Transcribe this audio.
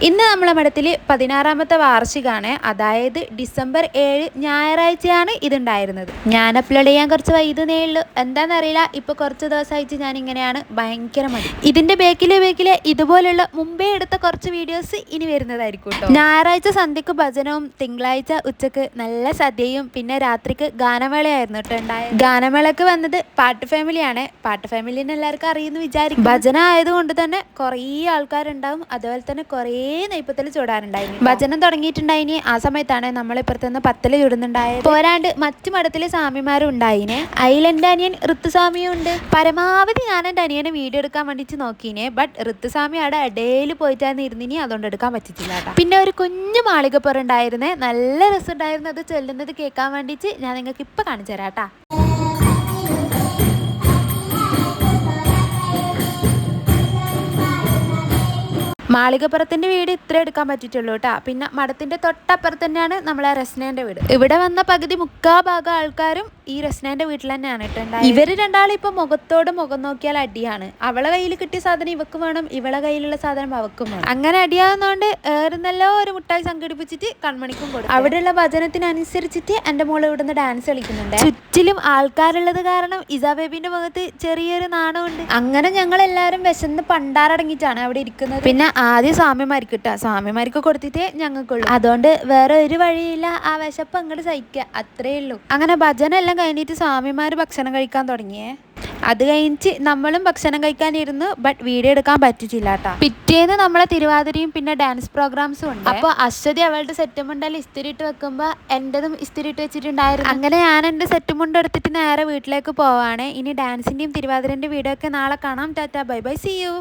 ഇന്ന് നമ്മളെ മഠത്തിൽ 16ാമത്തെ വാർഷികമാണ്. അതായത് ഡിസംബർ 7 ഞായറാഴ്ചയാണ് ഇതുണ്ടായിരുന്നത്. ഞാൻ അപ്ലോഡ് ചെയ്യാൻ കുറച്ച് വൈകുന്നേ ഉള്ളൂ. എന്താണെന്നറിയില്ല, ഇപ്പോൾ കുറച്ച് ദിവസമായിട്ട് ഞാൻ ഇങ്ങനെയാണ്, ഭയങ്കര മടി. ഇതിൻ്റെ ബേക്കിലെ ഇതുപോലുള്ള മുമ്പേ എടുത്ത കുറച്ച് വീഡിയോസ് ഇനി വരുന്നതായിരിക്കും കേട്ടോ. ഞായറാഴ്ച സന്ധ്യക്ക് ഭജനവും തിങ്കളാഴ്ച ഉച്ചക്ക് നല്ല സദ്യയും പിന്നെ രാത്രിക്ക് ഗാനമേളയായിരുന്നു കേട്ടോ ഉണ്ടായത്. ഗാനമേളക്ക് വന്നത് പാട്ട് ഫാമിലിയാണ്. പാട്ട് ഫാമിലിനെ എല്ലാവർക്കും അറിയുമെന്ന് വിചാരിക്കും. ഭജന ആയതുകൊണ്ട് തന്നെ കുറേ ആൾക്കാരുണ്ടാവും. അതുപോലെ തന്നെ കുറേ നെയ്പ്പത്തിൽ ചൂടാറുണ്ടായിരുന്നു. ഭജനം തുടങ്ങിയിട്ടുണ്ടായിനി. ആ സമയത്താണ് നമ്മളിപ്പുറത്തുനിന്ന് പത്തല് ചുടുന്നുണ്ടായത്. പോരാണ്ട് മറ്റു മഠത്തിലെ സ്വാമിമാരും ഉണ്ടായിനെ. അതിലെൻ്റെ അനിയൻ ഋത്തുസ്വാമിയും ഉണ്ട്. പരമാവധി ഞാൻ എൻ്റെ അനിയനെ വീഡിയോ എടുക്കാൻ വേണ്ടിയിട്ട് നോക്കീനെ. ബട്ട് ഋത്തുസ്വാമി അവിടെ ഇടയിൽ പോയിട്ടായിരുന്നു ഇരുന്നിനി, അതുകൊണ്ട് എടുക്കാൻ പറ്റിയിട്ടില്ല കേട്ടോ. പിന്നെ ഒരു കുഞ്ഞു മാളികപ്പുറം ഉണ്ടായിരുന്നേ, നല്ല രസം ഉണ്ടായിരുന്നു. അത് ചൊല്ലുന്നത് കേൾക്കാൻ വേണ്ടിയിട്ട് ഞാൻ നിങ്ങൾക്ക് ഇപ്പം കാണിച്ചു തരാം കേട്ടോ. മാളികപ്പുറത്തിൻ്റെ വീട് ഇത്ര എടുക്കാൻ പറ്റിയിട്ടുള്ളൂ കേട്ടോ. പിന്നെ മഠത്തിൻ്റെ തൊട്ടപ്പുറത്ത് തന്നെയാണ് നമ്മളെ റസ്നേൻ്റെ വീട്. ഇവിടെ വന്ന പകുതി ഭാഗം ആൾക്കാരും ഈ റസ്നേൻ്റെ വീട്ടിൽ തന്നെയാണ് ഇട്ടുണ്ടായത്. ഇവർ രണ്ടാളും ഇപ്പം മുഖത്തോട് മുഖം നോക്കിയാൽ അടിയാണ്. അവളെ കയ്യിൽ കിട്ടിയ സാധനം ഇവക്ക് വേണം, ഇവളെ കയ്യിലുള്ള സാധനം അവക്കും വേണം. അങ്ങനെ അടിയാവുന്നതുകൊണ്ട് ഏറുന്നല്ലോ ഒരു മുട്ടായി സംഘടിപ്പിച്ചിട്ട് കൺമണിക്കും കൊടുക്കും. അവിടെയുള്ള ഭജനത്തിനനുസരിച്ചിട്ട് എൻ്റെ മോള് ഇവിടുന്ന് ഡാൻസ് കളിക്കുന്നുണ്ട്. ചുറ്റിലും ആൾക്കാരുള്ളത് കാരണം ഇസാ ബേബിന്റെ മുഖത്ത് ചെറിയൊരു നാണമുണ്ട്. അങ്ങനെ ഞങ്ങൾ എല്ലാവരും വിശന്ന് പണ്ടാറടങ്ങിയിട്ടാണ് അവിടെ ഇരിക്കുന്നത്. പിന്നെ ആദ്യം സ്വാമിമാർക്ക് കിട്ടുക, സ്വാമിമാർക്ക് കൊടുത്തിട്ടേ ഞങ്ങൾക്കുള്ളൂ. അതുകൊണ്ട് വേറെ ഒരു വഴിയില്ല, ആ വിശപ്പ് അങ്ങോട്ട് സഹിക്കുക, അത്രേ ഉള്ളൂ. അങ്ങനെ ഭജന എല്ലാം കഴിഞ്ഞിട്ട് സ്വാമിമാർ ഭക്ഷണം കഴിക്കാൻ തുടങ്ങിയേ. അത് കഴിഞ്ഞിട്ട് നമ്മളും ഭക്ഷണം കഴിക്കാനിരുന്നു. ബട്ട് വീഡിയോ എടുക്കാൻ പറ്റിച്ചില്ല കേട്ടോ. പിറ്റേന്ന് നമ്മളെ തിരുവാതിരയും പിന്നെ ഡാൻസ് പ്രോഗ്രാംസും ഉണ്ട്. അപ്പോൾ അശ്വതി അവളുടെ സെറ്റ് മുണ്ടെല്ലാം ഇസ്തിരി ഇട്ട് വെക്കുമ്പോൾ എൻ്റെതും ഇസ്തിരി ഇട്ട് വെച്ചിട്ടുണ്ടായിരുന്നു. അങ്ങനെ ഞാൻ എൻ്റെ സെറ്റ് മുണ്ട് എടുത്തിട്ട് നേരെ വീട്ടിലേക്ക് പോവാണ്. ഇനി ഡാൻസിൻ്റെയും തിരുവാതിരൻ്റെ വീഡിയോ ഒക്കെ നാളെ കാണാം. Tata, bye bye, see U.